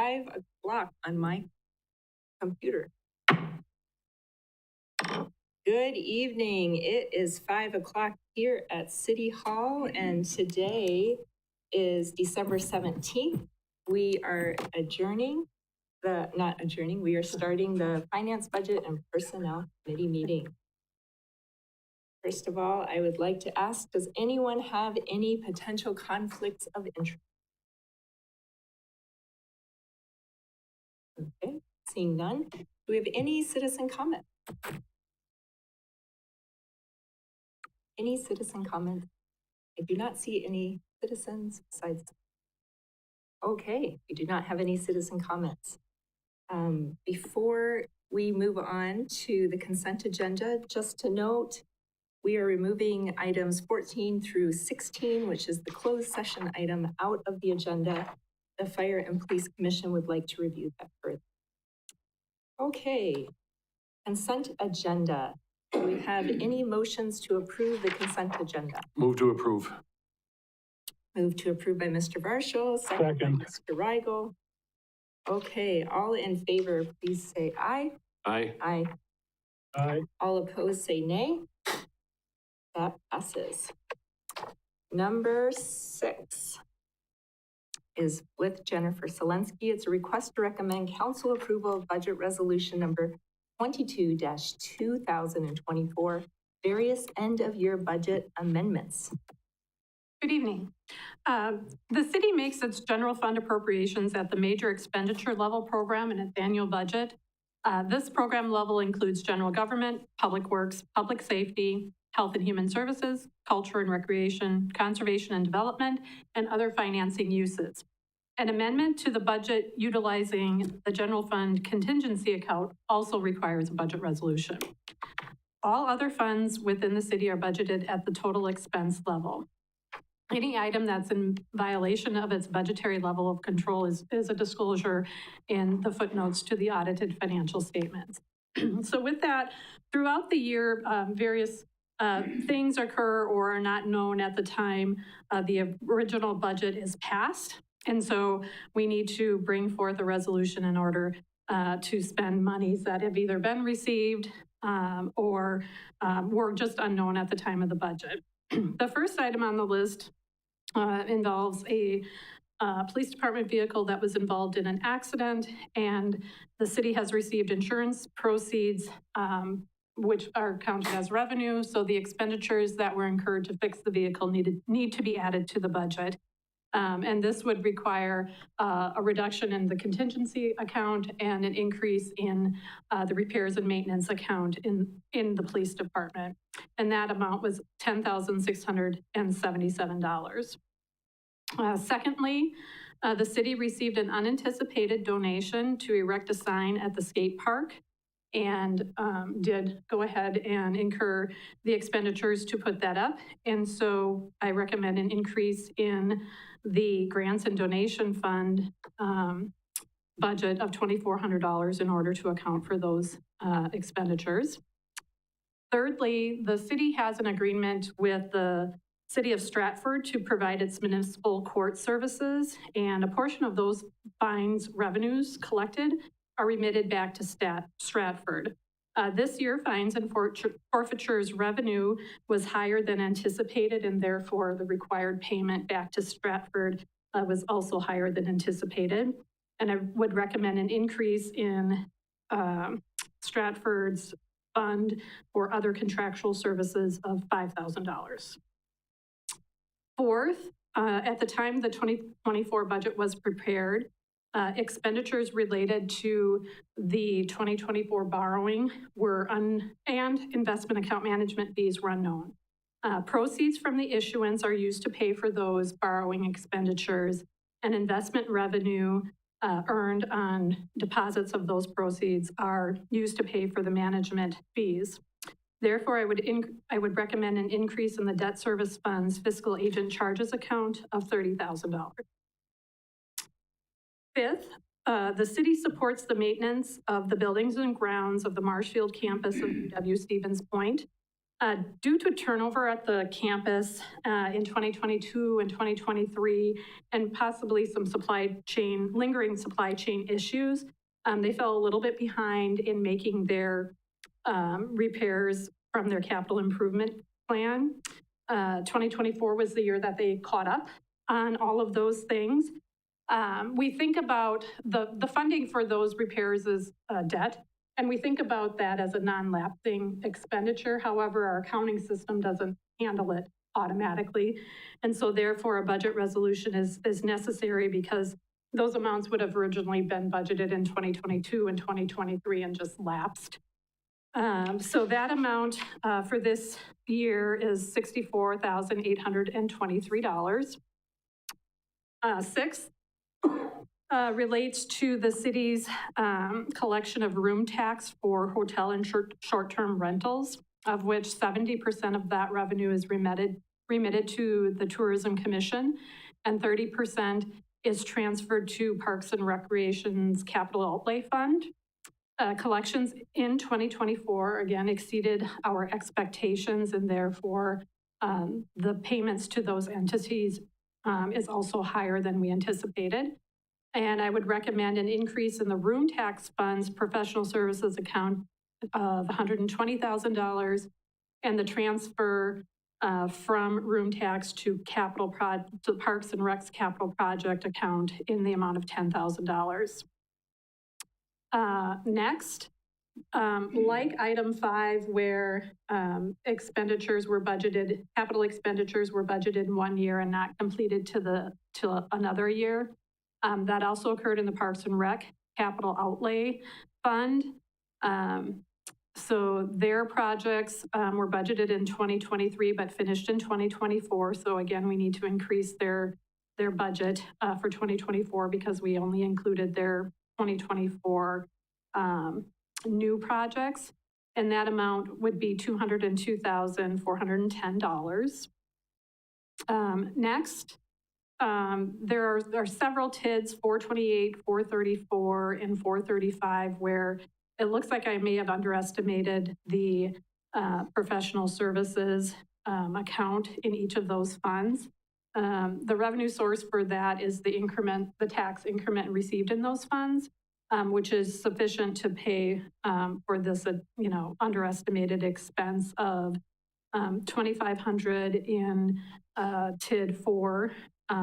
5 o'clock on my computer. Good evening. It is 5 o'clock here at City Hall, and today is December 17th. We are we are starting the Finance, Budget, and Personnel Committee meeting. First of all, I would like to ask, does anyone have any potential conflicts of interest? Okay, seeing none. Do we have any citizen comment? Any citizen comment? I do not see any citizens besides. Okay, we do not have any citizen comments. Before we move on to the consent agenda, just to note, we are removing items 14 through 16, which is the closed session item, out of the agenda. The Fire and Police Commission would like to review that further. Okay, consent agenda. Do we have any motions to approve the consent agenda? Move to approve. Move to approve by Mr. Marshall, second by Mr. Rigel. Okay, all in favor, please say aye. Aye. Aye. Aye. All opposed, say nay. That passes. Number 6 is with Jennifer Selensky. It's a request to recommend council approval of budget resolution number 22-2024, various end-of-year budget amendments. Good evening. The city makes its general fund appropriations at the major expenditure level program in its annual budget. This program level includes general government, public works, public safety, health and human services, culture and recreation, conservation and development, and other financing uses. An amendment to the budget utilizing the general fund contingency account also requires a budget resolution. All other funds within the city are budgeted at the total expense level. Any item that's in violation of its budgetary level of control is a disclosure in the footnotes to the audited financial statements. So with that, throughout the year, various things occur or are not known at the time the original budget is passed. And so we need to bring forth a resolution in order to spend monies that have either been received or were just unknown at the time of the budget. The first item on the list involves a police department vehicle that was involved in an accident, and the city has received insurance proceeds which are counted as revenue. So the expenditures that were incurred to fix the vehicle need to be added to the budget. And this would require a reduction in the contingency account and an increase in the repairs and maintenance account in the police department. And that amount was $10,677. Secondly, the city received an unanticipated donation to erect a sign at the skate park, and did go ahead and incur the expenditures to put that up. And so I recommend an increase in the grants and donation fund budget of $2,400 in order to account for those expenditures. Thirdly, the city has an agreement with the City of Stratford to provide its municipal court services, and a portion of those fines revenues collected are remitted back to Stratford. This year, fines and forfeitures revenue was higher than anticipated, and therefore the required payment back to Stratford was also higher than anticipated. And I would recommend an increase in Stratford's fund for other contractual services of $5,000. Fourth, at the time the 2024 budget was prepared, expenditures related to the 2024 borrowing were and investment account management fees were unknown. Proceeds from the issuance are used to pay for those borrowing expenditures, and investment revenue earned on deposits of those proceeds are used to pay for the management fees. Therefore, I would recommend an increase in the debt service fund's fiscal agent charges account of $30,000. Fifth, the city supports the maintenance of the buildings and grounds of the Marshfield campus of UW Stevens Point. Due to turnover at the campus in 2022 and 2023, and possibly some lingering supply chain issues, they fell a little bit behind in making their repairs from their capital improvement plan. 2024 was the year that they caught up on all of those things. We think about the funding for those repairs is debt. And we think about that as a non-lapsing expenditure. However, our accounting system doesn't handle it automatically. And so therefore a budget resolution is necessary because those amounts would have originally been budgeted in 2022 and 2023 and just lapsed. So that amount for this year is $64,823. Sixth, relates to the city's collection of room tax for hotel and short-term rentals, of which 70% of that revenue is remitted to the Tourism Commission, and 30% is transferred to Parks and Recreation's Capital Outlay Fund. Collections in 2024, again, exceeded our expectations, and therefore the payments to those entities is also higher than we anticipated. And I would recommend an increase in the room tax fund's professional services account of $120,000 and the transfer from room tax to to Parks and Rec's capital project account in the amount of $10,000. Next, like item 5, where expenditures were budgeted, capital expenditures were budgeted in 1 year and not completed to another year. That also occurred in the Parks and Rec Capital Outlay Fund. So their projects were budgeted in 2023, but finished in 2024. So again, we need to increase their budget for 2024 because we only included their 2024 new projects. And that amount would be $202,410. Next. There are several TIDs, 428, 434, and 435, where it looks like I may have underestimated the professional services account in each of those funds. The revenue source for that is the tax increment received in those funds, which is sufficient to pay for this, underestimated expense of $2,500 in TID 4.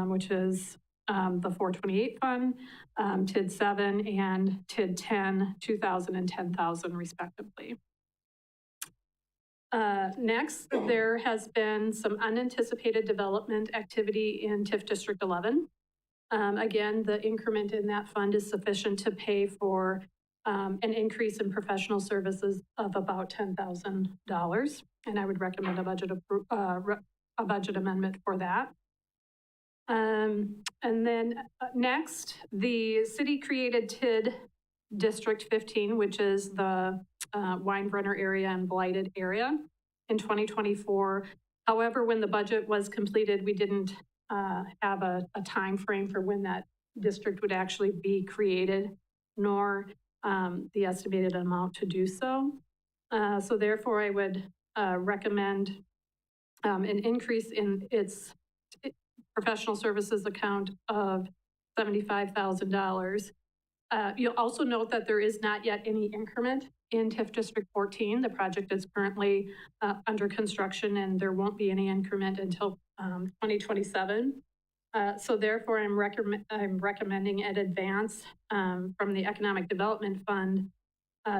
Which is the 428 fund, TID 7, and TID 10, 2,000 and 10,000 respectively. Next, there has been some unanticipated development activity in TIF District 11. Again, the increment in that fund is sufficient to pay for an increase in professional services of about $10,000, and I would recommend a budget amendment for that. And then next, the city created TID District 15, which is the Weinbrenner area and blighted area in 2024. However, when the budget was completed, we didn't have a time frame for when that district would actually be created, nor the estimated amount to do so. So therefore, I would recommend an increase in its professional services account of $75,000. You'll also note that there is not yet any increment in TIF District 14. The project is currently under construction, and there won't be any increment until 2027. So therefore, I'm recommending an advance from the Economic Development Fund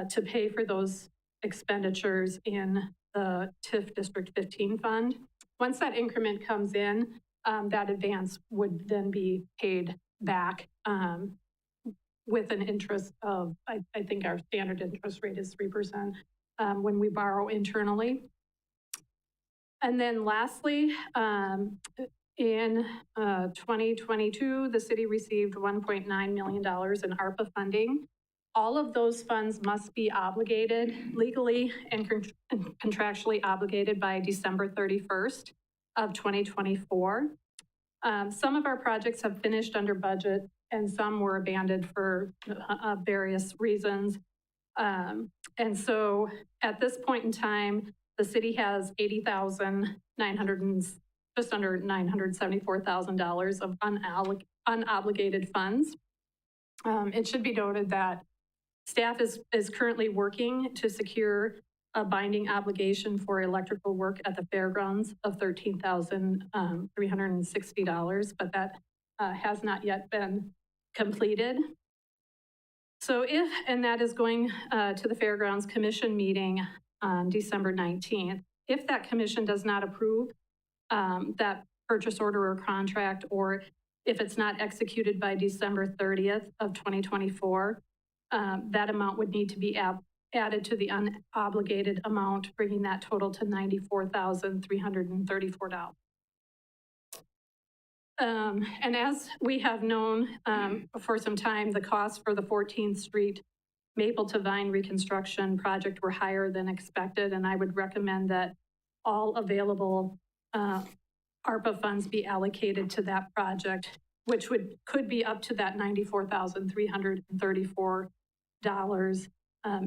to pay for those expenditures in the TIF District 15 fund. Once that increment comes in, that advance would then be paid back with an interest of, I think our standard interest rate is 3% when we borrow internally. And then lastly, in 2022, the city received $1.9 million in ARPA funding. All of those funds must be obligated legally and contractually obligated by December 31st. Of 2024. Some of our projects have finished under budget and some were abandoned for various reasons. And so at this point in time, The city has just under $974,000 of unobligated funds. It should be noted that staff is currently working to secure a binding obligation for electrical work at the fairgrounds of $13,360, but that has not yet been completed. So and that is going to the Fairgrounds Commission meeting on December 19th. If that commission does not approve that purchase order or contract, or if it's not executed by December 30th of 2024, that amount would need to be added to the unobligated amount, bringing that total to $94,334. And as we have known for some time, the costs for the 14th Street Maple to Vine reconstruction project were higher than expected, and I would recommend that all available ARPA funds be allocated to that project, which could be up to that $94,334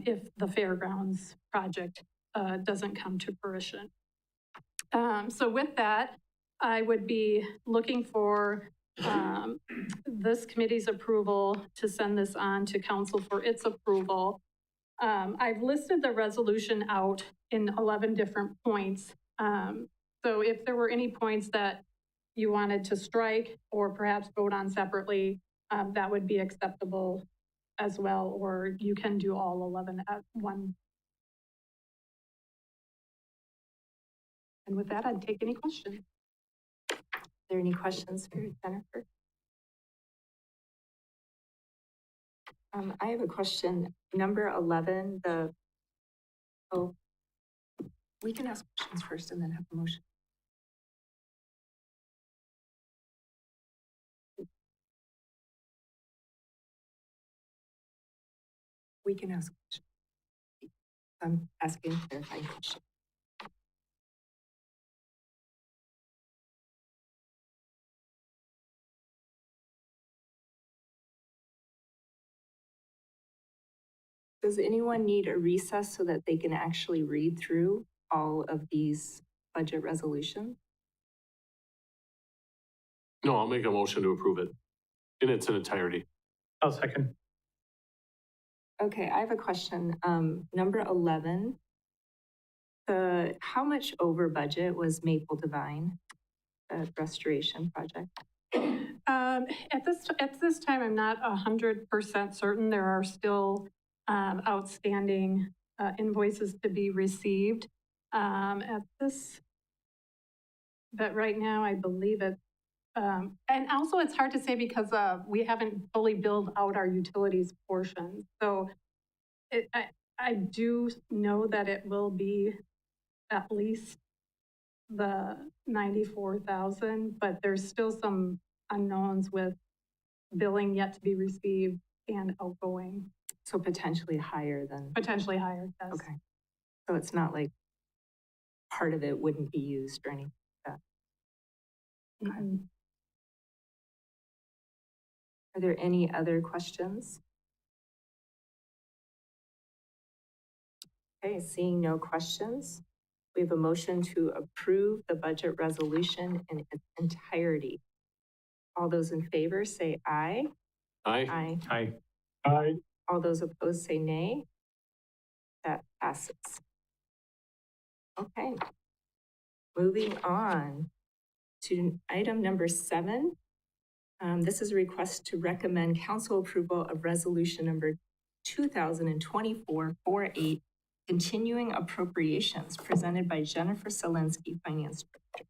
if the fairgrounds project doesn't come to fruition. So with that, I would be looking for this committee's approval to send this on to council for its approval. I've listed the resolution out in 11 different points. So if there were any points that you wanted to strike or perhaps vote on separately, that would be acceptable as well, or you can do all 11 at one. And with that, I'd take any questions. Are there any questions for Jennifer? I have a question. Number 11, we can ask questions first and then have a motion. We can ask questions. I'm asking a clarifying question. Does anyone need a recess so that they can actually read through all of these budget resolutions? No, I'll make a motion to approve it in its entirety. I'll second. Okay, I have a question. Number 11, how much over budget was Maple Divine, the restoration project? At this time, I'm not 100% certain. There are still outstanding invoices to be received but right now I believe it. And also it's hard to say because we haven't fully billed out our utilities portion. So I do know that it will be at least the 94,000, but there's still some unknowns with billing yet to be received and outgoing. So potentially higher than? Potentially higher, yes. Okay. So it's not like part of it wouldn't be used or anything like that? Okay. Mm-hmm. Are there any other questions? Okay, seeing no questions, we have a motion to approve the budget resolution in its entirety. All those in favor say aye. Aye. Aye. Aye. Aye. All those opposed say nay. That passes. Okay. Moving on to item number 7. This is a request to recommend council approval of resolution number 2024-48, continuing appropriations, presented by Jennifer Selensky, Finance Director.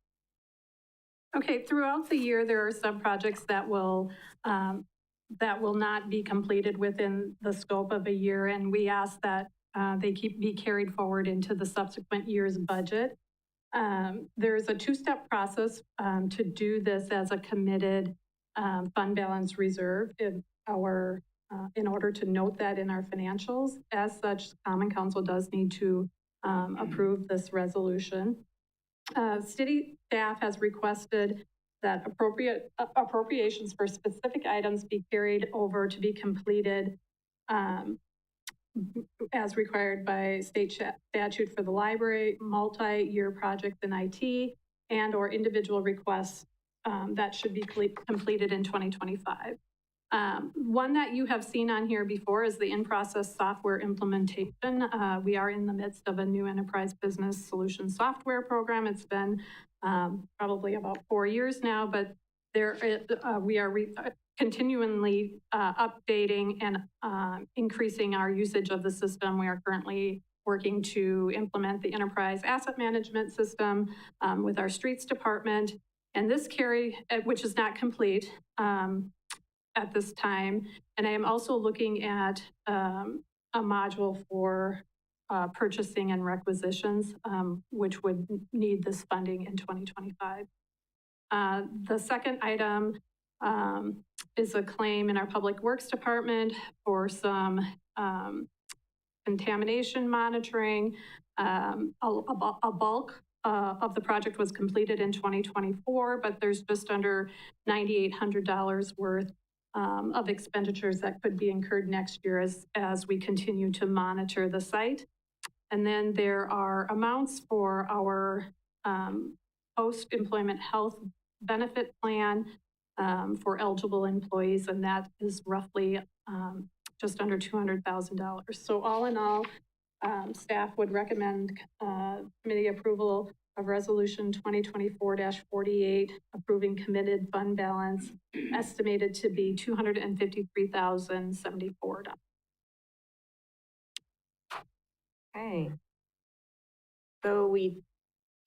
Okay, throughout the year, there are some projects that will not be completed within the scope of a year, and we ask that they be carried forward into the subsequent year's budget. There's a 2-step process to do this as a committed fund balance reserve in order to note that in our financials. As such, Common Council does need to approve this resolution. City staff has requested that appropriations for specific items be carried over to be completed as required by state statute for the library, multi-year projects in IT, and/or individual requests that should be completed in 2025. One that you have seen on here before is the in-process software implementation. We are in the midst of a new enterprise business solution software program. It's been probably about 4 years now, but we are continually updating and increasing our usage of the system. We are currently working to implement the enterprise asset management system with our streets department. And this which is not complete at this time. And I am also looking at a module for purchasing and requisitions, which would need this funding in 2025. The second item is a claim in our Public Works Department for some contamination monitoring. A bulk of the project was completed in 2024, but there's just under $9,800 worth of expenditures that could be incurred next year as we continue to monitor the site. And then there are amounts for our post-employment health benefit plan for eligible employees, and that is roughly just under $200,000. So all in all, staff would recommend committee approval of resolution 2024-48, approving committed fund balance estimated to be $253,074. Okay. So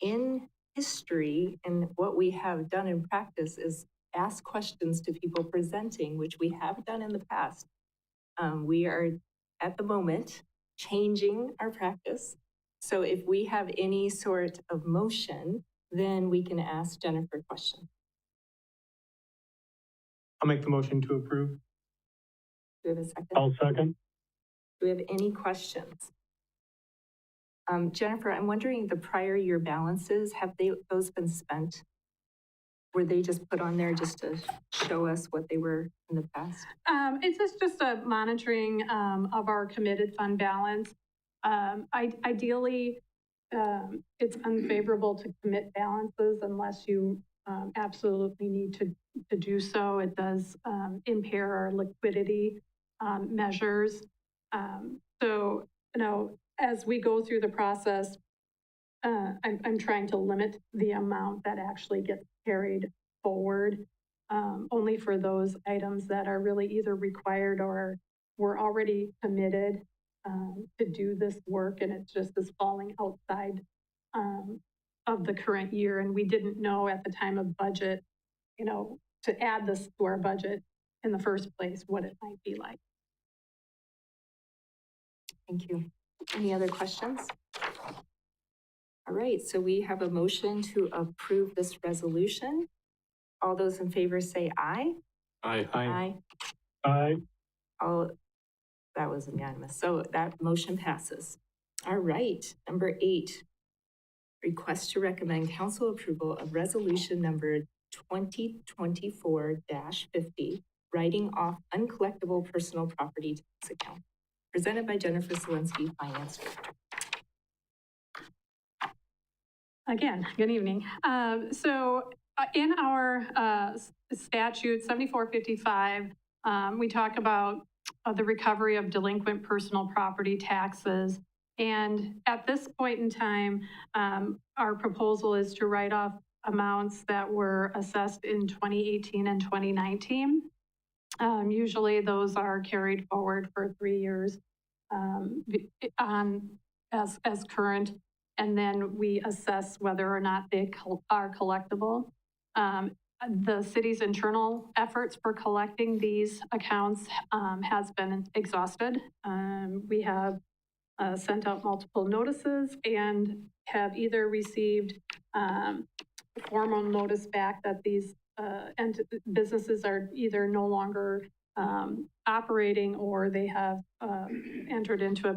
in history, and what we have done in practice is ask questions to people presenting, which we have done in the past. We are at the moment changing our practice. So if we have any sort of motion, then we can ask Jennifer questions. I'll make the motion to approve. Do we have a second? I'll second. Do we have any questions? Jennifer, I'm wondering, the prior year balances, have those been spent? Were they just put on there just to show us what they were in the past? It's just a monitoring of our committed fund balance. Ideally, it's unfavorable to commit balances unless you absolutely need to do so. It does impair our liquidity measures. So, as we go through the process, I'm trying to limit the amount that actually gets carried forward, only for those items that are really either required or we're already committed to do this work, and it just is falling outside of the current year. And we didn't know at the time of budget, to add this to our budget in the first place, what it might be like. Thank you. Any other questions? All right, so we have a motion to approve this resolution. All those in favor say aye. Aye. Aye. Aye. All, that was unanimous. So that motion passes. All right, number 8, request to recommend council approval of resolution number 2024-50, writing off uncollectible personal property tax account, presented by Jennifer Selensky, Finance Director. Again, good evening. So in our statute 7455, we talk about the recovery of delinquent personal property taxes. And at this point in time, our proposal is to write off amounts that were assessed in 2018 and 2019. Usually those are carried forward for 3 years as current, and then we assess whether or not they are collectible. The city's internal efforts for collecting these accounts has been exhausted. We have sent out multiple notices and have either received a formal notice back that these businesses are either no longer operating, or they have entered into a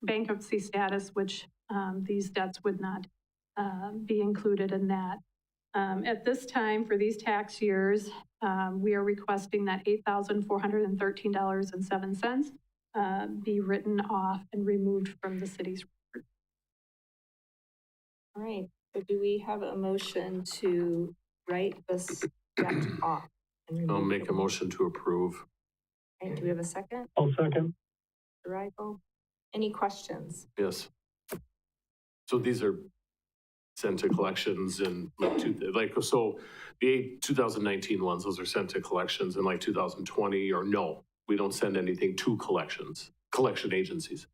bankruptcy status, which these debts would not be included in that. At this time, for these tax years, we are requesting that $8,413.07 be written off and removed from the city's record. All right, so do we have a motion to write this debt off? And I'll remove make a them? motion to approve. Okay, do we have a second? I'll second. Mr. Rigel? Any questions? Yes. So these are sent to collections in so the 2019 ones, those are sent to collections in like 2020, or no, we don't send anything to collection agencies.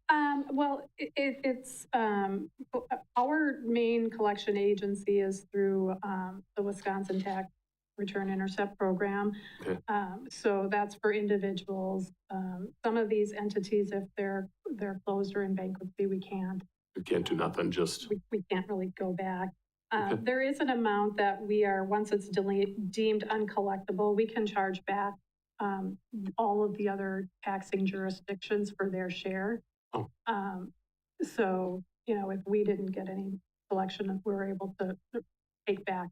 Well, it's our main collection agency is through the Wisconsin Tax Return Intercept Program. Okay. So that's for individuals. Some of these entities, if they're closed or in bankruptcy, we can't. We can't do nothing, just, We can't really go back. Okay. There is an amount that we are, once it's deemed uncollectible, we can charge back all of the other taxing jurisdictions for their share. Oh. So, you know, if we didn't get any collection, we're able to take back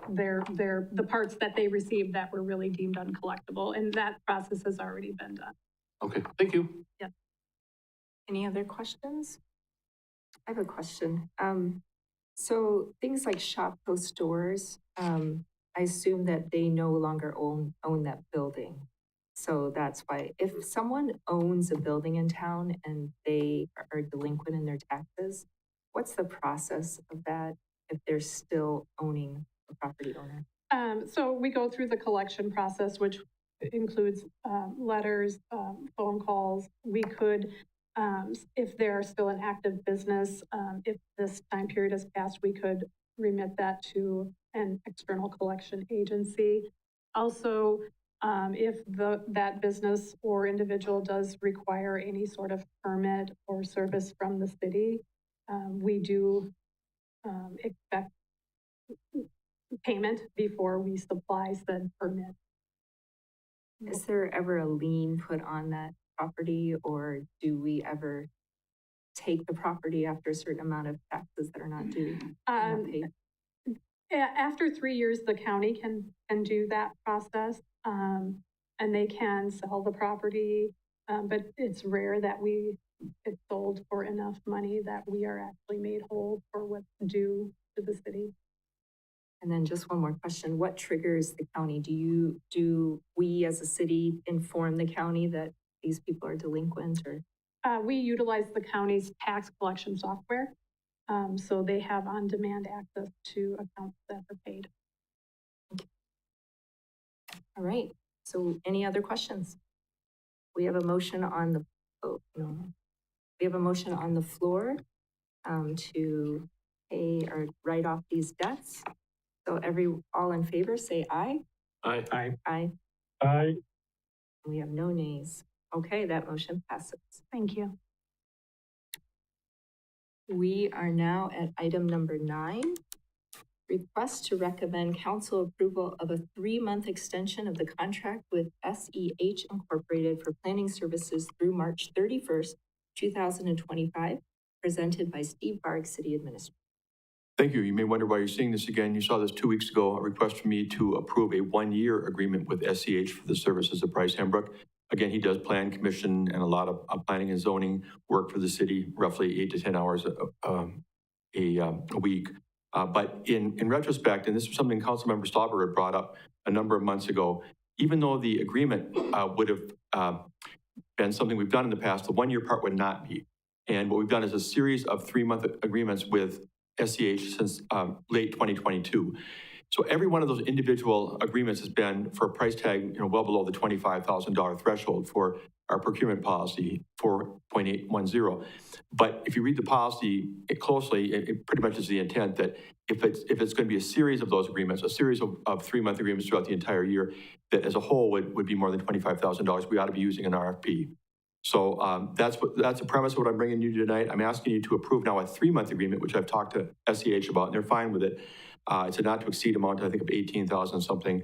the parts that they received that were really deemed uncollectible, and that process has already been done. okay, thank you. Yeah. Any other questions? I have a question. So things like Shopko stores, I assume that they no longer own that building. So that's why, if someone owns a building in town and they are delinquent in their taxes, what's the process of that if they're still owning the property owner? So we go through the collection process, which includes letters, phone calls. We could, if they're still an active business, if this time period has passed, we could remit that to an external collection agency. Also, if that business or individual does require any sort of permit or service from the city, we do expect payment before we supply said permit. Is there ever a lien put on that property, or do we ever take the property after a certain amount of taxes that are not due? Not paid? After 3 years, the county can do that process, and they can sell the property, but it's rare that it's sold for enough money that we are actually made whole for what's due to the city. And then just one more question, what triggers the county? Do we as a city inform the county that these people are delinquent, or? We utilize the county's tax collection software, so they have on-demand access to accounts that are paid. All right, so any other questions? We have a motion on the, we have a motion on the floor to pay or write off these debts. So all in favor, say aye. Aye. Aye. Aye. Aye. We have no nays. Okay, that motion passes. Thank you. We are now at item number 9. Request to recommend council approval of a 3-month extension of the contract with SEH Incorporated for planning services through March 31st, 2025, presented by Steve Barg, City Administrator. Thank you. You may wonder why you're seeing this again. You saw this 2 weeks ago, a request from me to approve a 1-year agreement with SEH for the services of Bryce Hembrook. Again, he does plan, commission, and a lot of planning and zoning work for the city, roughly 8 to 10 hours a week. But in retrospect, and this is something Councilmember Stauber had brought up a number of months ago, even though the agreement would have been something we've done in the past, the 1-year part would not be. And what we've done is a series of 3-month agreements with SEH since late 2022. So every one of those individual agreements has been for a price tag, well below the $25,000 threshold for our procurement policy, 4.810. But if you read the policy closely, it pretty much is the intent that if it's going to be a series of those agreements, a series of 3-month agreements throughout the entire year, that as a whole would be more than $25,000, we ought to be using an RFP. So that's the premise of what I'm bringing you tonight. I'm asking you to approve now a 3-month agreement, which I've talked to SEH about, and they're fine with it. It's a not to exceed amount, I think, of $18,000 something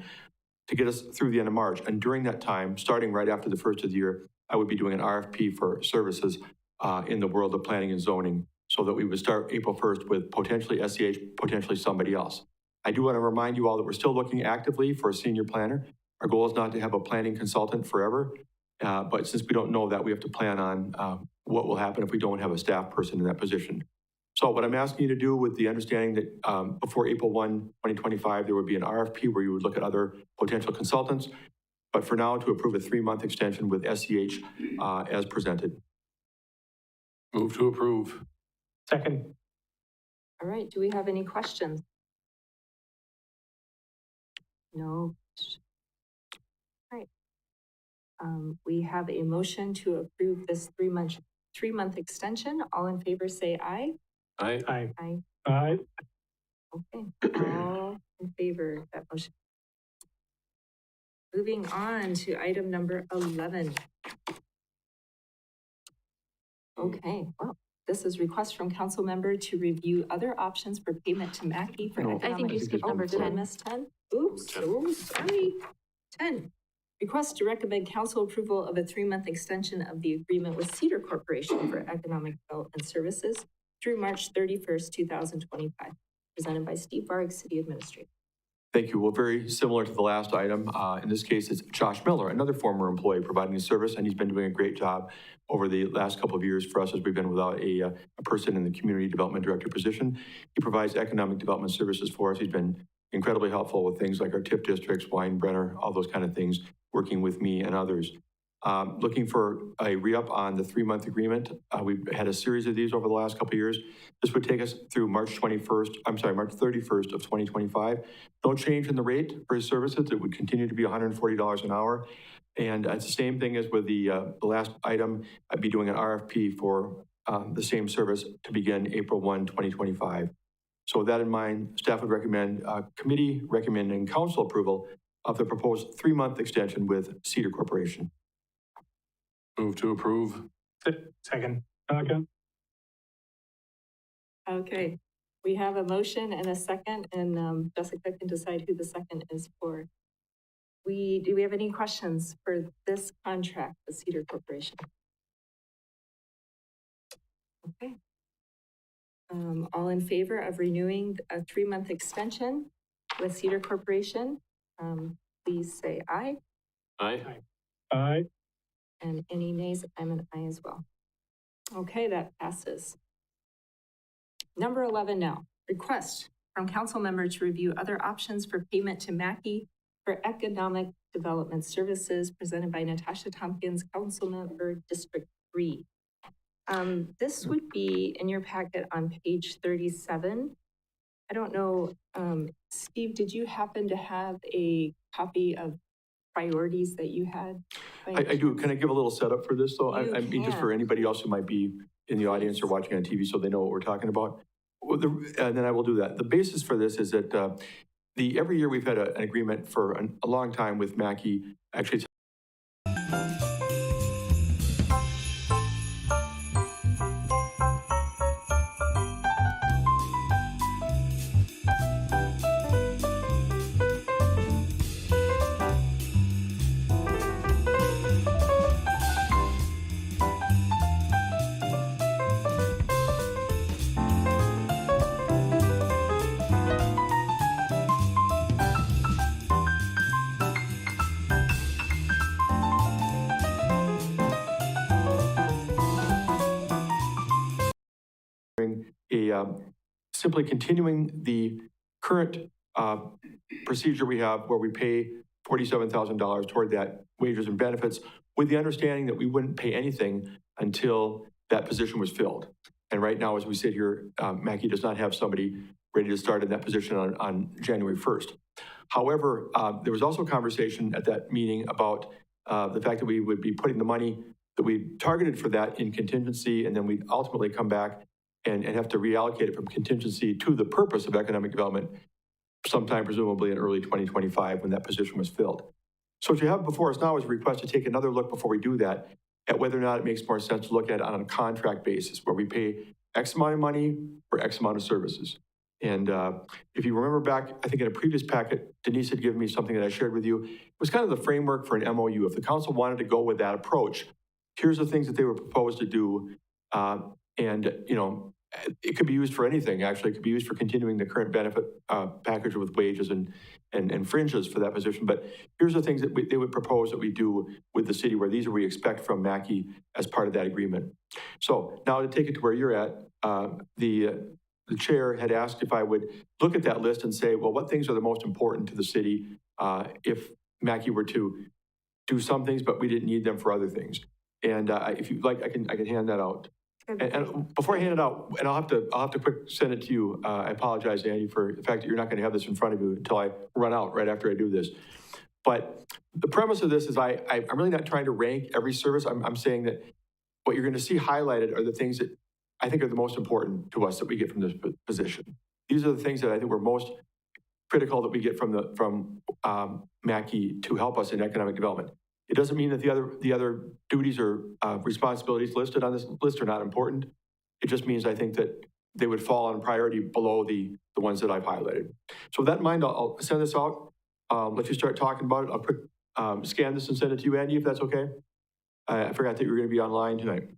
to get us through the end of March. And during that time, starting right after the first of the year, I would be doing an RFP for services in the world of planning and zoning, so that we would start April 1st with potentially SEH, potentially somebody else. I do want to remind you all that we're still looking actively for a senior planner. Our goal is not to have a planning consultant forever. But since we don't know that, we have to plan on what will happen if we don't have a staff person in that position. So what I'm asking you to do, with the understanding that before April 1, 2025, there would be an RFP where you would look at other potential consultants, but for now, to approve a 3-month extension with SEH as presented. Move to approve. Second. All right, do we have any questions? No. All right. We have a motion to approve this three-month extension. All in favor, say aye. Aye. Aye. Aye. Aye. Okay, all in favor of that motion. Moving on to item number 11. Okay, well, this is request from council member to review other options for payment to Mackey for No. economic. I think you skipped number Did I 10. miss 10? Oops, so sorry. 10. Request to recommend council approval of a 3-month extension of the agreement with Cedar Corporation for Economic Development Services through March 31st, 2025, presented by Steve Varg, City Administrator. Thank you. Well, very similar to the last item. In this case, it's Josh Miller, another former employee providing the service, and he's been doing a great job over the last couple of years for us as we've been without a person in the community development director position. He provides economic development services for us. He's been incredibly helpful with things like our TIF districts, Weinbrenner, all those kind of things, working with me and others. Looking for a re-up on the 3-month agreement. We've had a series of these over the last couple of years. This would take us through March 31st of 2025. No change in the rate for his services. It would continue to be $140 an hour. And it's the same thing as with the last item. I'd be doing an RFP for the same service to begin April 1, 2025. So with that in mind, staff would recommend committee recommending council approval of the proposed 3-month extension with Cedar Corporation. Move to approve. Second. Second. Okay, we have a motion and a second, and Jessica can decide who the second is for. Do we have any questions for this contract with Cedar Corporation? Okay. All in favor of renewing a 3-month extension with Cedar Corporation, please say aye. Aye. Aye. And any nays, I'm an aye as well. Okay, that passes. Number 11 now, request from council member to review other options for payment to Mackey for economic development services, presented by Natasha Tompkins, council member, District 3. This would be in your packet on page 37. I don't know, Steve, did you happen to have a copy of priorities that you had? I do. Can I give a little setup for this, though? You I mean, just can. for anybody else who might be in the audience or watching on TV, so they know what we're talking about. Well, and then I will do that. The basis for this is that every year we've had an agreement for a long time with Mackey. Actually, it's simply continuing the current procedure we have where we pay $47,000 toward that wages and benefits, with the understanding that we wouldn't pay anything until that position was filled. And right now, as we sit here, Mackey does not have somebody ready to start in that position on January 1st. However, there was also conversation at that meeting about the fact that we would be putting the money that we targeted for that in contingency, and then we'd ultimately come back and have to reallocate it from contingency to the purpose of economic development sometime presumably in early 2025 when that position was filled. So what you have before us now is a request to take another look before we do that at whether or not it makes more sense to look at it on a contract basis where we pay X amount of money for X amount of services. And if you remember back, I think in a previous packet, Denise had given me something that I shared with you. It was kind of the framework for an MOU. If the council wanted to go with that approach, here's the things that they were proposed to do. And, you know, it could be used for anything, actually. It could be used for continuing the current benefit package with wages and fringes for that position. But here's the things that they would propose that we do with the city, where these are we expect from Mackey as part of that agreement. So now to take it to where you're at, the chair had asked if I would look at that list and say, well, what things are the most important to the city if Mackey were to do some things, but we didn't need them for other things. And if you'd like, I can hand that out. And before I hand it out, and I'll have to quick send it to you. I apologize, Andy, for the fact that you're not going to have this in front of you until I run out right after I do this. But the premise of this is I'm really not trying to rank every service. I'm saying that what you're going to see highlighted are the things that I think are the most important to us that we get from this position. These are the things that I think were most critical that we get from Mackey to help us in economic development. It doesn't mean that the other duties or responsibilities listed on this list are not important. It just means I think that they would fall on priority below the ones that I've highlighted. So with that in mind, I'll send this out. Let you start talking about it. I'll scan this and send it to you, Andy, if that's okay. I forgot that you were going to be online tonight.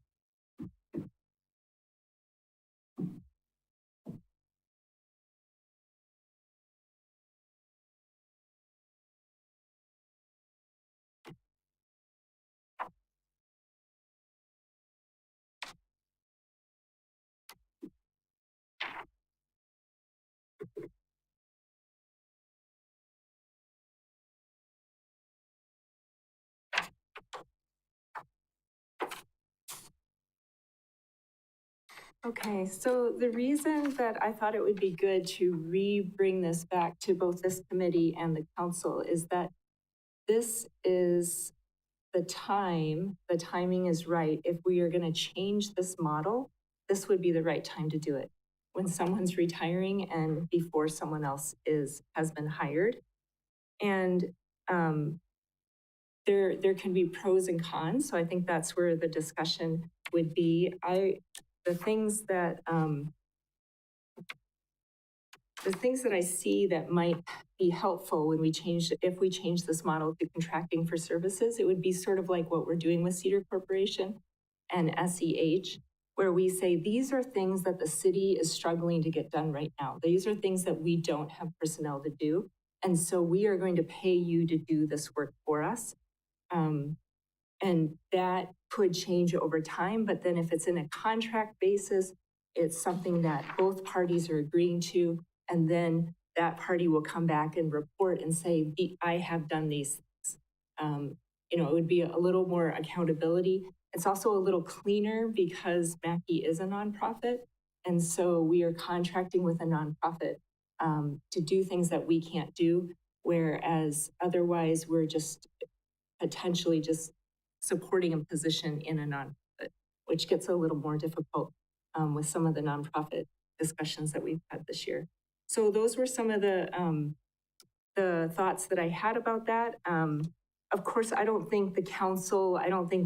Okay, so the reason that I thought it would be good to bring this back to both this committee and the council is that this is the timing is right. If we are going to change this model, this would be the right time to do it. When someone's retiring and before someone else has been hired. And there can be pros and cons. So I think that's where the discussion would be. The things that I see that might be helpful when if we change this model to contracting for services, it would be sort of like what we're doing with Cedar Corporation and SEH, where we say, these are things that the city is struggling to get done right now. These are things that we don't have personnel to do. And so we are going to pay you to do this work for us. And that could change over time, but then if it's in a contract basis, it's something that both parties are agreeing to, and then that party will come back and report and say, I have done these things. It would be a little more accountability. It's also a little cleaner because Mackey is a nonprofit, and so we are contracting with a nonprofit to do things that we can't do, whereas otherwise we're just potentially just supporting a position in a nonprofit, which gets a little more difficult with some of the nonprofit discussions that we've had this year. So those were some of the thoughts that I had about that. Of course, I don't think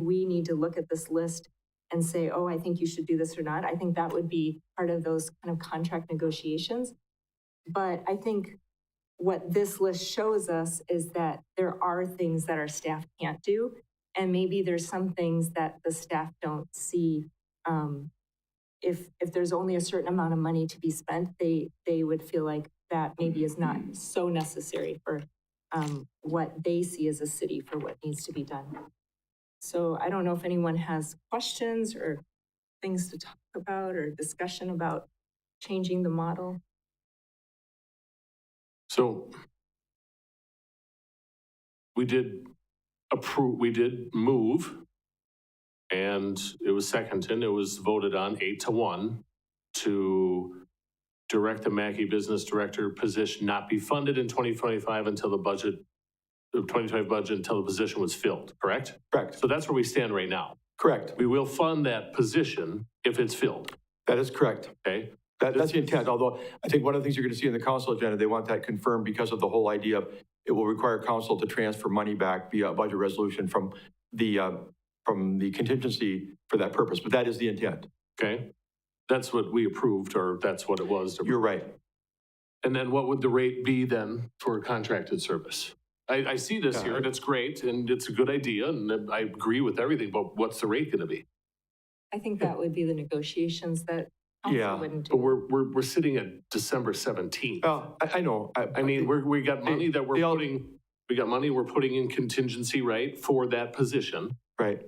we need to look at this list and say, oh, I think you should do this or not. I think that would be part of those kind of contract negotiations. But I think what this list shows us is that there are things that our staff can't do. And maybe there's some things that the staff don't see. If there's only a certain amount of money to be spent, they would feel like that maybe is not so necessary for what they see as a city for what needs to be done. So I don't know if anyone has questions or things to talk about or discussion about changing the model. So we did move, and it was seconded, it was voted on 8-1 to direct the Mackey Business Director position not be funded in 2025 until the 2025 budget until the position was filled, correct? Correct. So that's where we stand right now. Correct. We will fund that position if it's filled. That is correct. Okay. That's the intent, although I think one of the things you're going to see in the council agenda, they want that confirmed because of the whole idea of it will require council to transfer money back via a budget resolution from the contingency for that purpose, but that is the intent. Okay. That's what we approved, or that's what it was. You're right. And then what would the rate be then for contracted service? I see this here, and it's great, and it's a good idea, and I agree with everything, but what's the rate going to be? I think that would be the negotiations that Yeah, council wouldn't But do. we're sitting at December 17th. Well, I know. I mean, we got money that they all- we got money we're putting in contingency, right, for that position. Right.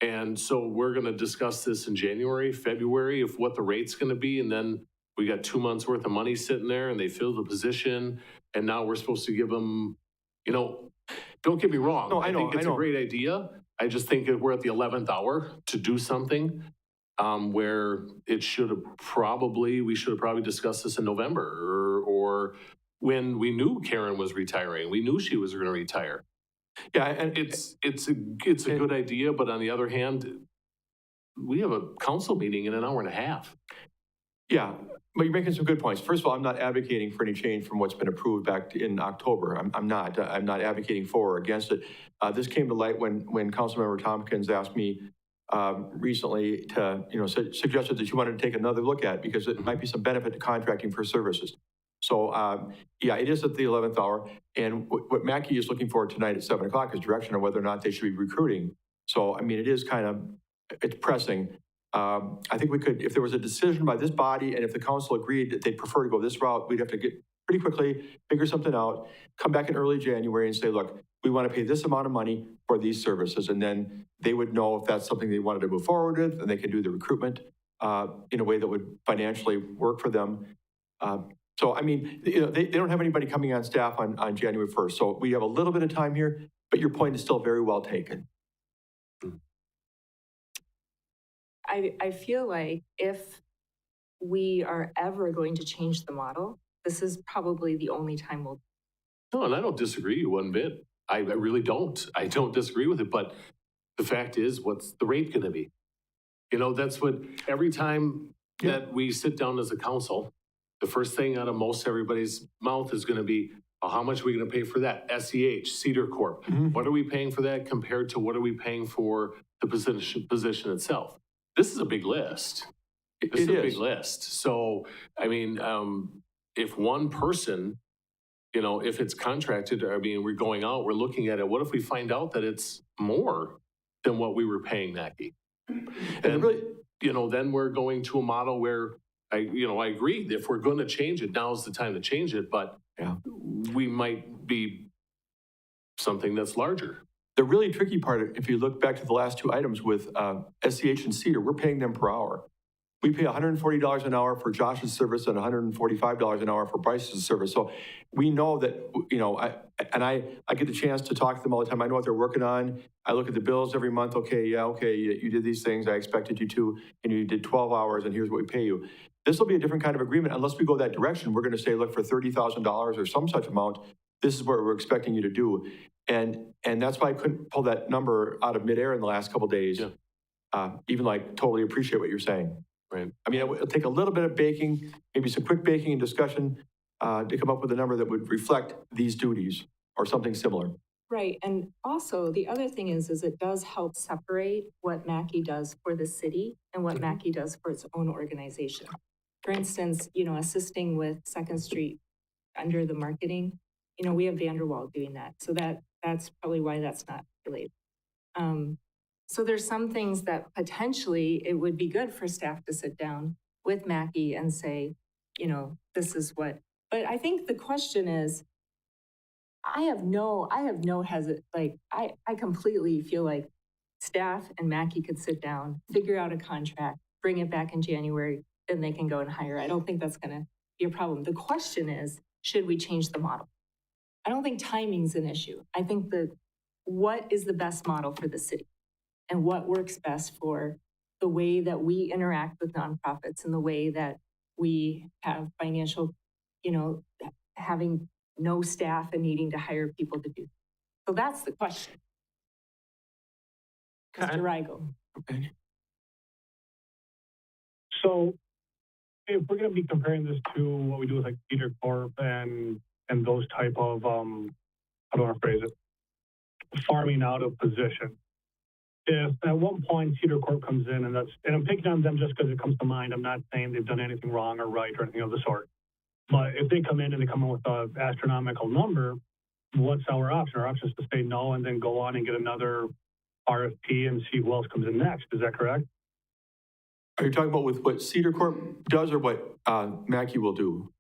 And so we're gonna discuss this in January, February, of what the rate's gonna be, and then we got 2 months worth of money sitting there, and they fill the position, and now we're supposed to give them, don't get me wrong. No, I know, think it's I a know. great idea. I just think that we're at the 11th hour to do something, where we should have probably discussed this in November, or when we knew Karen was retiring, we knew she was gonna retire. Yeah, and It's a good idea, but on the other hand, we have a council meeting in an hour and a half. yeah, but you're making some good points. First of all, I'm not advocating for any change from what's been approved back in October. I'm not advocating for or against it. This came to light when Councilmember Tompkins asked me recently to, suggested that you wanted to take another look at it because it might be some benefit to contracting for services. So, yeah, it is at the 11th hour. And what Mackey is looking for tonight at 7 o'clock is direction on whether or not they should be recruiting. So, I mean, it is it's pressing. I think we could, if there was a decision by this body and if the council agreed that they'd prefer to go this route, we'd have to get pretty quickly, figure something out, come back in early January and say, look, we want to pay this amount of money for these services. And then they would know if that's something they wanted to move forward with, and they could do the recruitment in a way that would financially work for them. So, I mean, they don't have anybody coming on staff on January 1st. So we have a little bit of time here, but your point is still very well taken. I feel like if we are ever going to change the model, this is probably the only time we'll. No, and I don't disagree one bit. I really don't. I don't disagree with it, but the fact is, what's the rate gonna be? That's what, every time that we sit down as a council, the first thing out of most everybody's mouth is gonna be, oh, how much are we gonna pay for that? SEH, Cedar Corp. What are we paying for that compared to what are we paying for the position itself? This is a big list. This is a big list. So, I mean, if one person, if it's contracted, I mean, we're going out, we're looking at it, what if we find out that it's more than what we were paying Mackey? And really, then we're going to a model where I agree, if we're gonna change it, now's the time to change it, but we might be something that's larger. the really tricky part, if you look back to the last two items with SCH and Cedar, we're paying them per hour. We pay $140 an hour for Josh's service and $145 an hour for Bryce's service. So we know that, I get the chance to talk to them all the time. I know what they're working on. I look at the bills every month. Okay, you did these things. I expected you to, and you did 12 hours, and here's what we pay you. This will be a different kind of agreement. Unless we go that direction, we're going to say, look, for $30,000 or some such amount, this is what we're expecting you to do. And that's why I couldn't pull that number out of midair in the last couple of days. Even totally appreciate what you're saying. Right. I mean, it'll take a little bit of baking, maybe some quick baking and discussion to come up with a number that would reflect these duties or something similar. Right, and also the other thing is it does help separate what Mackey does for the city and what Mackey does for its own organization. For instance, assisting with Second Street under the marketing, we have Vanderwall doing that. So that's probably why that's not related. So there's some things that potentially it would be good for staff to sit down with Mackey and say, this is what, but I think the question is, I completely feel like staff and Mackey could sit down, figure out a contract, bring it back in January, then they can go and hire. I don't think that's gonna be a problem. The question is, should we change the model? I don't think timing's an issue. I think what is the best model for the city? And what works best for the way that we interact with nonprofits and the way that we have financial, having no staff and needing to hire people to do. So that's the question. Mr. Rigel. Okay. So if we're going to be comparing this to what we do with Cedar Corp and those type of, how do I want to phrase it? Farming out of position. If at one point Cedar Corp comes in and I'm picking on them just because it comes to mind, I'm not saying they've done anything wrong or right or anything of the sort. But if they come in and they come in with an astronomical number, what's our option? Our option is to say no and then go on and get another RFP and see who else comes in next. Is that correct? Are you talking about with what Cedar Corp does or what Mackey will do?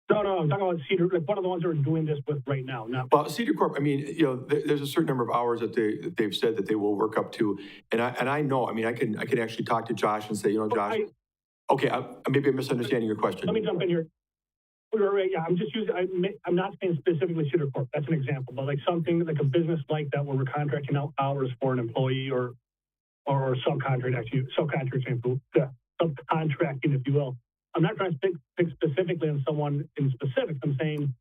No, I'm talking about Cedar, like one of the ones that we're doing this with right now, not. Well, Cedar Corp, I mean, there's a certain number of hours that they've said that they will work up to. And I know, I mean, I can actually talk to Josh and say, Josh, okay, maybe I'm misunderstanding your question. Let me jump in here. Right, yeah, I'm just using, I'm not saying specifically Cedar Corp, that's an example, but like something like a business like that where we're contracting out hours for an employee or subcontracting, if you will. I'm not trying to think specifically on someone in specifics. I'm saying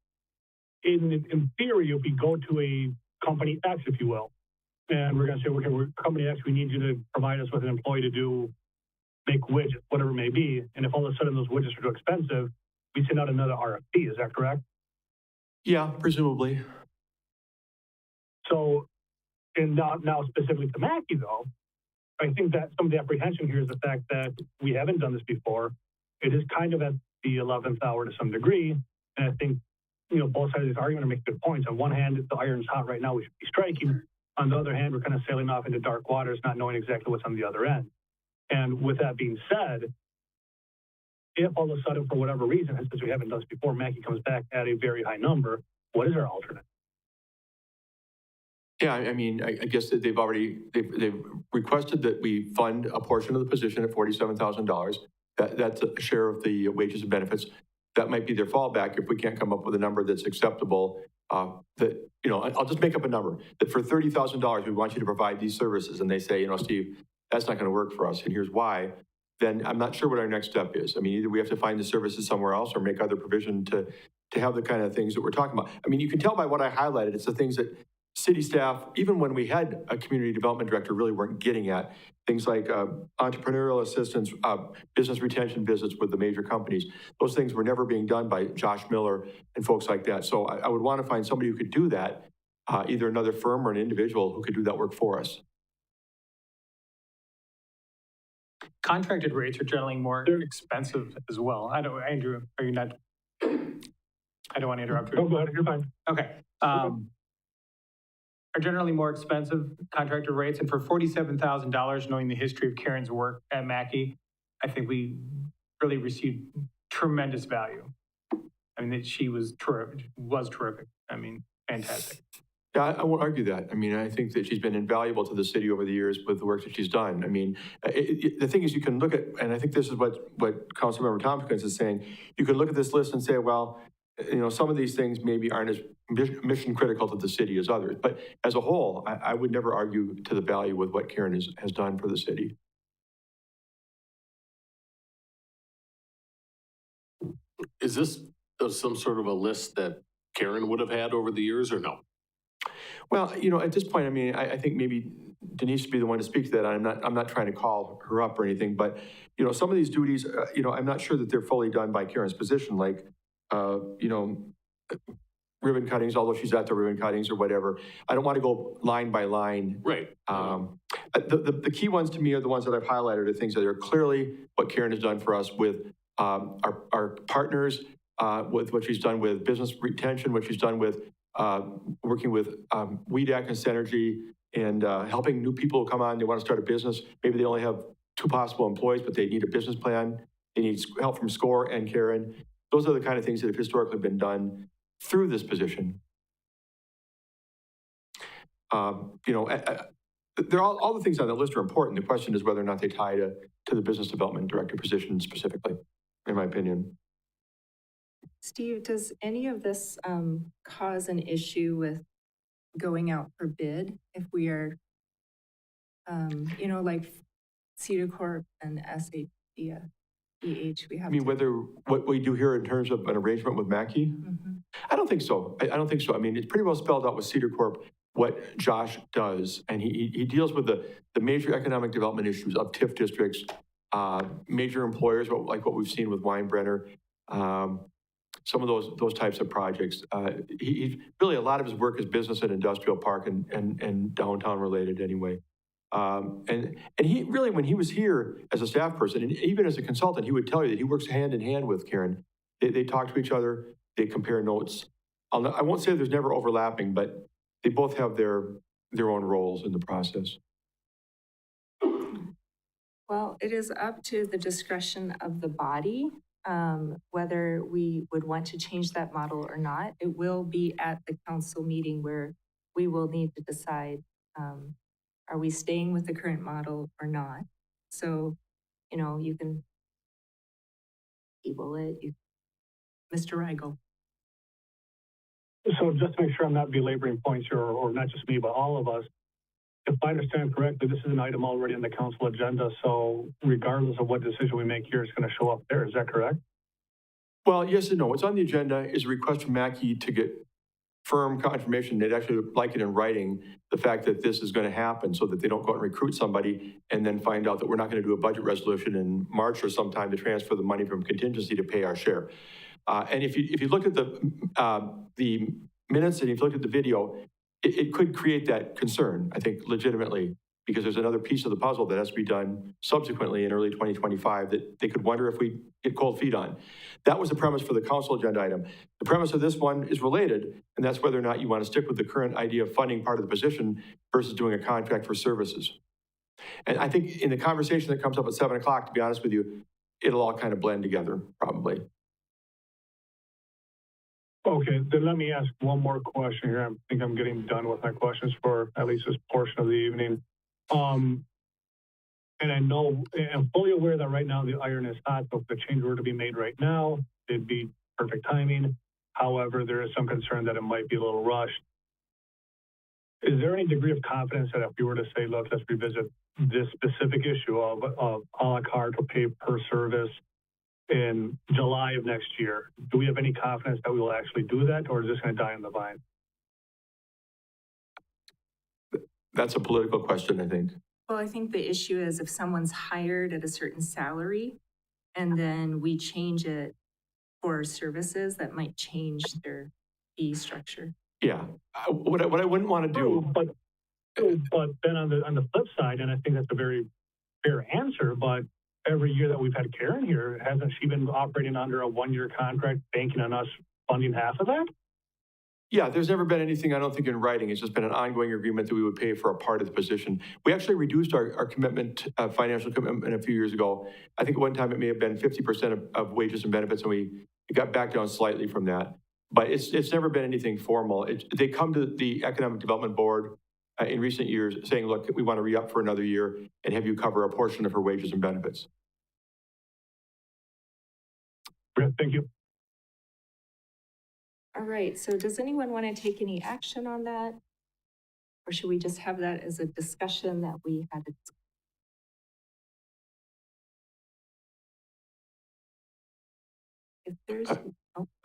in theory, if we go to a company X, if you will, and we're going to say, okay, we're company X, we need you to provide us with an employee to make widgets, whatever it may be. And if all of a sudden those widgets are too expensive, we send out another RFP. Is that correct? Yeah, presumably. So, and now specifically to Mackey though, I think that some of the apprehension here is the fact that we haven't done this before. It is kind of at the 11th hour to some degree. And I think, both sides of this argument make good points. On one hand, the iron's hot right now, we should be striking. On the other hand, we're kind of sailing off into dark waters, not knowing exactly what's on the other end. And with that being said, if all of a sudden, for whatever reason, since we haven't done this before, Mackey comes back at a very high number, what is our alternate? Yeah, I mean, I guess that they've requested that we fund a portion of the position at $47,000. That's a share of the wages and benefits. That might be their fallback if we can't come up with a number that's acceptable. I'll just make up a number that for $30,000 we want you to provide these services, and they say, Steve, that's not going to work for us, and here's why. Then I'm not sure what our next step is. I mean, either we have to find the services somewhere else or make other provision to have the kind of things that we're talking about. I mean, you can tell by what I highlighted, it's the things that city staff, even when we had a community development director, really weren't getting at. Things like entrepreneurial assistance, business retention visits with the major companies. Those things were never being done by Josh Miller and folks like that. So I would want to find somebody who could do that, either another firm or an individual who could do that work for us. Contracted rates are generally more expensive as well. Andrew, are you not? I don't want to interrupt you. Oh, go ahead, you're fine. Okay. Are generally more expensive contractor rates. And for $47,000, knowing the history of Karen's work at Mackey, I think we really received tremendous value. I mean, she was terrific. I mean, fantastic. Yeah, I won't argue that. I mean, I think that she's been invaluable to the city over the years with the work that she's done. I mean, the thing is, you can look at, and I think this is what Councilmember Tompkins is saying, you can look at this list and say, well, some of these things maybe aren't as mission critical to the city as others. But as a whole, I would never argue to the value with what Karen has done for the city. Is this some sort of a list that Karen would have had over the years or no? Well, at this point, I mean, I think maybe Denise should be the one to speak to that. I'm not trying to call her up or anything, but, some of these duties, I'm not sure that they're fully done by Karen's position, like, ribbon cuttings, although she's at the ribbon cuttings or whatever. I don't want to go line by line. Right. The key ones to me are the ones that I've highlighted, are things that are clearly what Karen has done for us with our partners, with what she's done with business retention, what she's done with working with WEDAC and Synergy, and helping new people come on. They want to start a business. Maybe they only have 2 possible employees, but they need a business plan. They need help from SCORE and Karen. Those are the kind of things that have historically been done through this position. They're all the things on the list are important. The question is whether or not they tie to the business development director position specifically, in my opinion. Steve, does any of this cause an issue with going out for bid if we are, like Cedar Corp and SHDF? we have. I mean, whether what we do here in terms of an arrangement with Mackey? Mm-hmm. I don't think so. I don't think so. I mean, it's pretty well spelled out with Cedar Corp what Josh does, and he deals with the major economic development issues of TIF districts, major employers, like what we've seen with Weinbrenner, some of those types of projects. He really, a lot of his work is business and industrial park and downtown related anyway. And he really, when he was here as a staff person, and even as a consultant, he would tell you that he works hand in hand with Karen. They talk to each other, they compare notes. I won't say there's never overlapping, but they both have their own roles in the process. Well, it is up to the discretion of the body, whether we would want to change that model or not. It will be at the council meeting where we will need to decide, are we staying with the current model or not? So, you can table it, Mr. Rigel. So just to make sure I'm not belaboring points here, or not just me, but all of us, if I understand correctly, this is an item already on the council agenda, so regardless of what decision we make here, it's going to show up there. Is that correct? Well, yes and no. What's on the agenda is a request from Mackey to get firm confirmation. They'd actually like it in writing, the fact that this is going to happen so that they don't go out and recruit somebody and then find out that we're not going to do a budget resolution in March or sometime to transfer the money from contingency to pay our share. And if you look at the minutes and if you look at the video, it could create that concern, I think, legitimately, because there's another piece of the puzzle that has to be done subsequently in early 2025 that they could wonder if we get cold feet on. That was the premise for the council agenda item. The premise of this one is related, and that's whether or not you want to stick with the current idea of funding part of the position versus doing a contract for services. And I think in the conversation that comes up at 7 o'clock, to be honest with you, it'll all kind of blend together, probably. Okay, then let me ask one more question here. I think I'm getting done with my questions for at least this portion of the evening. And I'm fully aware that right now the iron is hot, so if the change were to be made right now, it'd be perfect timing. However, there is some concern that it might be a little rushed. Is there any degree of confidence that if we were to say, look, let's revisit this specific issue of a la carte or pay per service in July of next year, do we have any confidence that we will actually do that, or is this going to die on the vine? That's a political question, I think. Well, I think the issue is if someone's hired at a certain salary and then we change it for services, that might change their fee structure. Yeah. What I wouldn't want to do. But then on the flip side, and I think that's a very fair answer, but every year that we've had Karen here, hasn't she been operating under a one-year contract, banking on us funding half of that? Yeah, there's never been anything, I don't think, in writing. It's just been an ongoing agreement that we would pay for a part of the position. We actually reduced our commitment, financial commitment a few years ago. I think at one time it may have been 50% of wages and benefits, and we got back down slightly from that. But it's never been anything formal. They come to the Economic Development Board in recent years saying, look, we want to re-up for another year and have you cover a portion of her wages and benefits. Okay, thank you. All right, so does anyone want to take any action on that? Or should we just have that as a discussion that we had? If there's,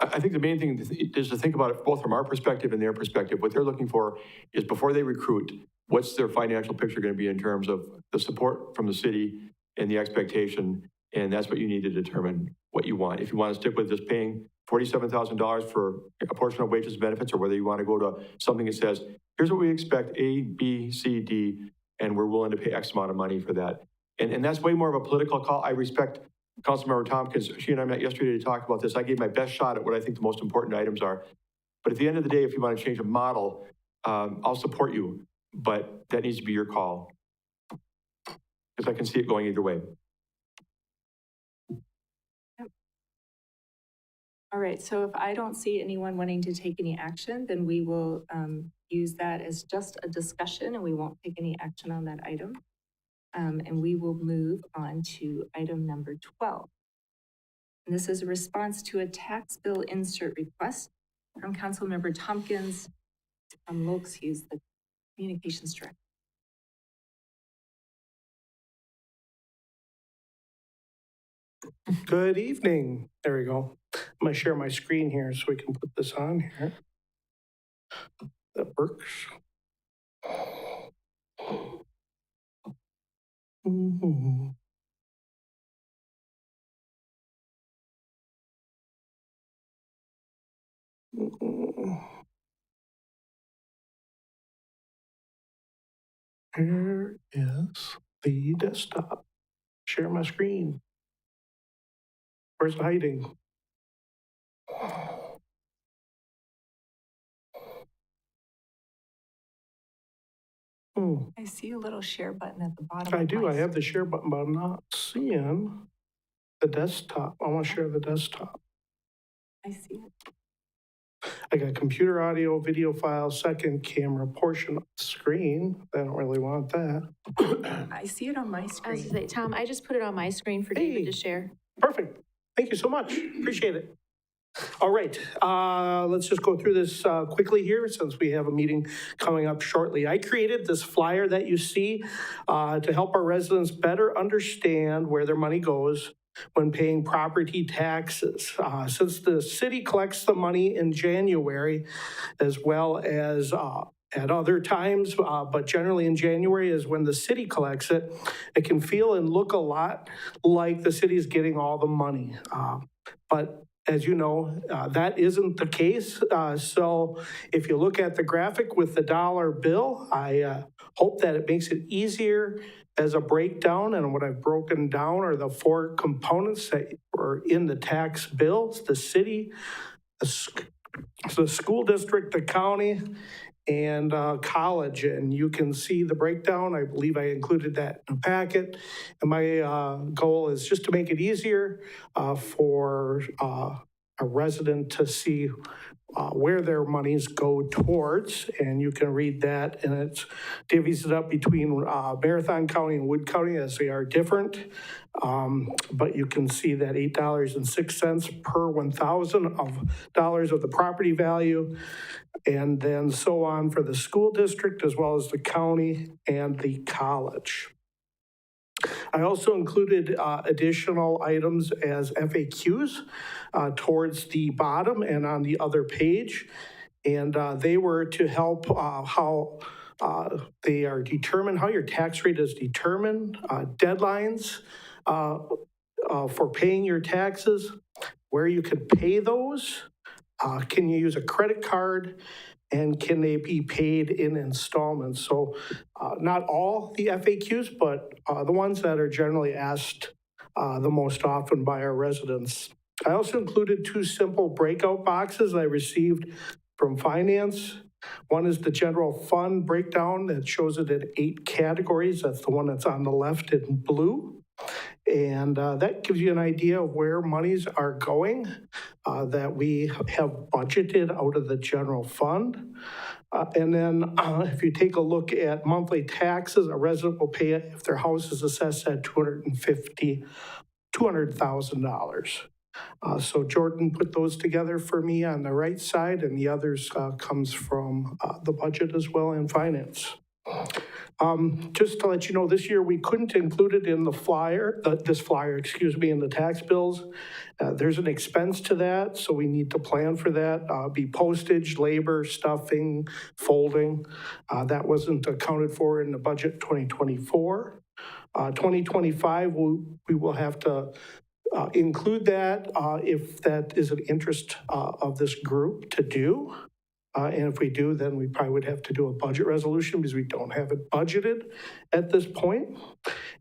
I think the main thing is to think about it both from our perspective and their perspective. What they're looking for is before they recruit, what's their financial picture going to be in terms of the support from the city and the expectation? And that's what you need to determine what you want. If you want to stick with just paying $47,000 for a portion of wages and benefits, or whether you want to go to something that says, here's what we expect, A, B, C, D, and we're willing to pay X amount of money for that. And that's way more of a political call. I respect Councilmember Tompkins. She and I met yesterday to talk about this. I gave my best shot at what I think the most important items are. But at the end of the day, if you want to change a model, I'll support you, but that needs to be your call. Because I can see it going either way. all right, so if I don't see anyone wanting to take any action, then we will use that as just a discussion and we won't take any action on that item. And we will move on to item number 12. And this is a response to a tax bill insert request from Councilmember Tompkins. Lopes, he's the communications director. Good evening. There we go. I'm going to share my screen here so we can put this on here. That works. Mm-hmm. Here is the desktop. Share my screen. Where's it hiding? I see a little share button at the bottom. I of do, my I have the share button, but I'm not seeing the desktop. I want to share the desktop. I see it. I got computer audio, video file, second camera, portion of the screen. I don't really want that. I see it on my I was screen. gonna say, Tom, I just put it on my screen for David to Hey. share. Perfect. Thank you so much. Appreciate it. All right, let's just go through this quickly here since we have a meeting coming up shortly. I created this flyer that you see to help our residents better understand where their money goes when paying property taxes. Since the city collects the money in January as well as at other times, but generally in January is when the city collects it, it can feel and look a lot like the city's getting all the money. But as you know, that isn't the case. So if you look at the graphic with the dollar bill, I hope that it makes it easier as a breakdown. And what I've broken down are the four components that are in the tax bills: the city, the school district, the county, and college. And you can see the breakdown. I believe I included that in the packet. And my goal is just to make it easier for a resident to see where their monies go towards. And you can read that, and it divvies it up between Marathon County and Wood County as they are different. But you can see that $8.06 per $1,000 of the property value, and then so on for the school district as well as the county and the college. I also included additional items as FAQs towards the bottom and on the other page. And they were to help how they are determined, how your tax rate is determined, deadlines for paying your taxes, where you could pay those, can you use a credit card, and can they be paid in installments? So not all the FAQs, but the ones that are generally asked the most often by our residents. I also included two simple breakout boxes I received from finance. One is the general fund breakdown that shows it in 8 categories. That's the one that's on the left in blue. And that gives you an idea of where monies are going that we have budgeted out of the general fund. And then if you take a look at monthly taxes, a resident will pay it if their house is assessed at $200,000. So Jordan put those together for me on the right side, and the others comes from the budget as well and finance. Just to let you know, this year we couldn't include it in the flyer, in the tax bills. There's an expense to that, so we need to plan for that. Be postage, labor, stuffing, folding. That wasn't accounted for in the budget 2024. 2025, we will have to include that if that is an interest of this group to do. And if we do, then we probably would have to do a budget resolution because we don't have it budgeted at this point.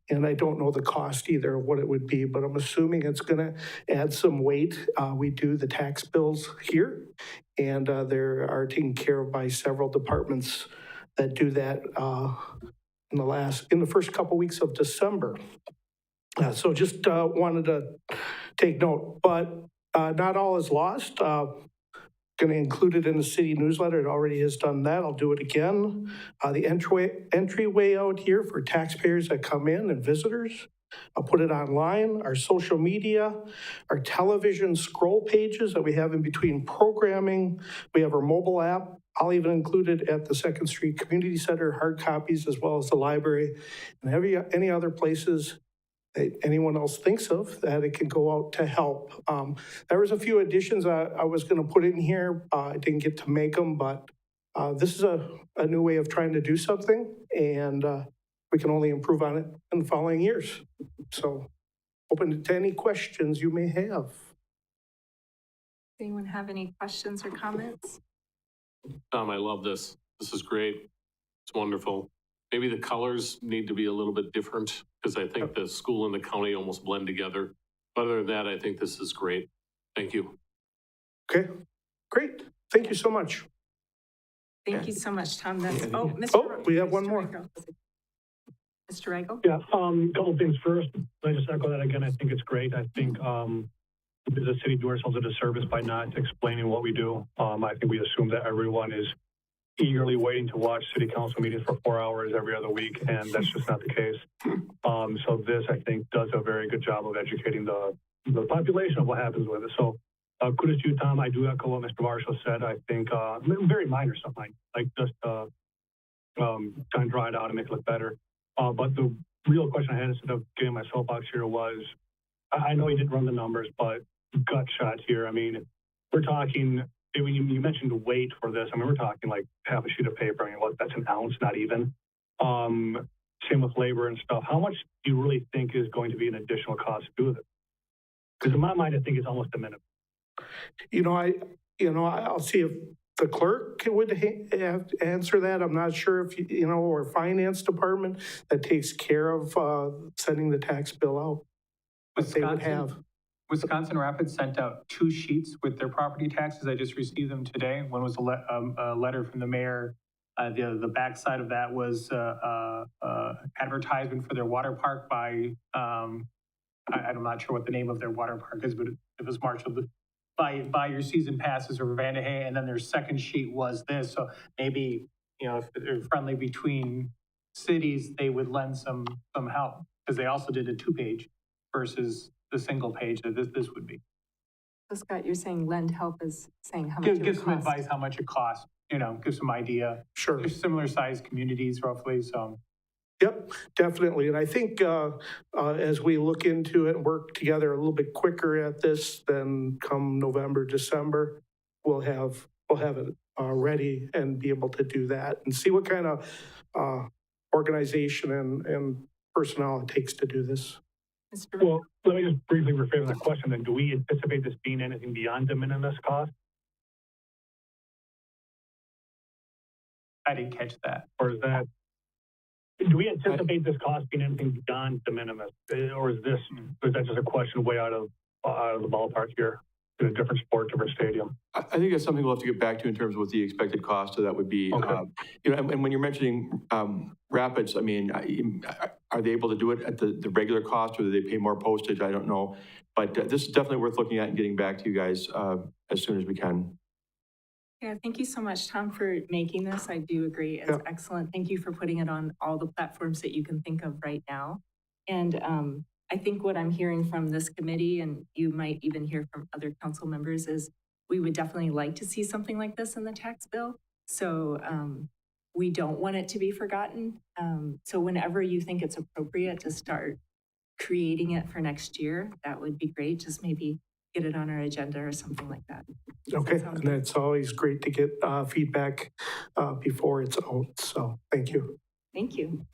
And I don't know the cost either of what it would be, but I'm assuming it's going to add some weight. We do the tax bills here, and they are taken care of by several departments that do that in the first couple weeks of December. So just wanted to take note, but not all is lost. Going to include it in the city newsletter. It already has done that. I'll do it again. The entryway out here for taxpayers that come in and visitors. I'll put it online, our social media, our television scroll pages that we have in between programming. We have our mobile app. I'll even include it at the Second Street Community Center, hard copies, as well as the library and any other places that anyone else thinks of that it can go out to help. There was a few additions I was going to put in here. I didn't get to make them, but this is a new way of trying to do something, and we can only improve on it in the following years. So open to any questions you may have. Does anyone have any questions or comments? Tom, I love this. This is great. It's wonderful. Maybe the colors need to be a little bit different because I think the school and the county almost blend together. Other than that, I think this is great. Thank you. Okay, great. Thank you so much. Thank you so much, Tom. That's, Yeah, oh, yeah. Mr. Oh, we have one Mr. more. Riegel. Mr. Riegel? Yeah, couple things. First, I just echo that again. I think it's great. I think, as a city, do ourselves a disservice by not explaining what we do. I think we assume that everyone is eagerly waiting to watch city council meetings for 4 hours every other week, and that's just not the case. So this, I think, does a very good job of educating the population of what happens with it. So kudos to you, Tom. I do echo what Mr. Marshall said. I think very minor stuff, like just trying to draw it out and make it look better. But the real question I had instead of getting my soapbox here was, I know you didn't run the numbers, but gut shot here. I mean, we're talking, when you mentioned the weight for this, I mean, we're talking like half a sheet of paper. I mean, that's an ounce, not even. Same with labor and stuff. How much do you really think is going to be an additional cost to do this? Because in my mind, I think it's almost a minimum. I'll see if the clerk would answer that. I'm not sure if, or finance department that takes care of sending the tax bill out. What they would have. Wisconsin Rapids sent out 2 sheets with their property taxes. I just received them today. One was a letter from the mayor. The backside of that was advertisement for their water park by, I'm not sure what the name of their water park is, but it was Marshfield. Buy your season passes or Vandahay, and then their second sheet was this. So maybe, if they're friendly between cities, they would lend some help, because they also did a 2-page versus the single page that this would be. So Scott, you're saying lend help is saying how much it Give would some cost. advice how much it costs, give some idea. Sure. There's similar sized communities roughly, so. Yep, definitely. And I think as we look into it and work together a little bit quicker at this, then come November, December, we'll have it ready and be able to do that and see what kind of organization and personnel it takes to do this. Mr. Well, let me just briefly rephrase that question then. Do we anticipate this being anything beyond de minimis cost? I didn't catch that. Or is that, do we anticipate this cost being anything beyond de minimis? Or is that just a question way out of the ballpark here? In a different sport, different stadium? I think that's something we'll have to get back to in terms of what the expected cost of that would be. Okay. And when you're mentioning Rapids, I mean, are they able to do it at the regular cost, or do they pay more postage? I don't know. But this is definitely worth looking at and getting back to you guys as soon as we can. Yeah, thank you so much, Tom, for making this. I do agree. It's excellent. Thank you for putting it on all the platforms that you can think of right now. And I think what I'm hearing from this committee, and you might even hear from other council members, is we would definitely like to see something like this in the tax bill. So we don't want it to be forgotten. So whenever you think it's appropriate to start creating it for next year, that would be great. Just maybe get it on our agenda or something like that. Okay, and that's always great to get feedback before it's out. So thank you. Thank you.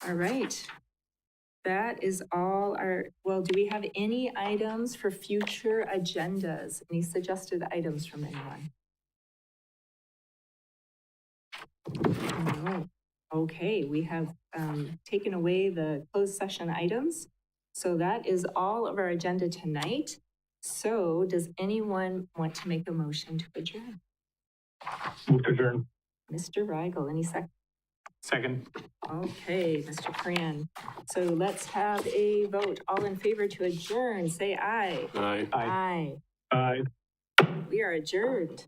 All right. That is all well, do we have any items for future agendas? Any suggested items from anyone? No. Okay, we have taken away the closed session items. So that is all of our agenda tonight. So does anyone want to make a motion to adjourn? Move to adjourn. Mr. Riegel, any second? Second. Okay, Mr. Cran. So let's have a vote. All in favor to adjourn, say aye. Aye. Aye. Aye. We are adjourned.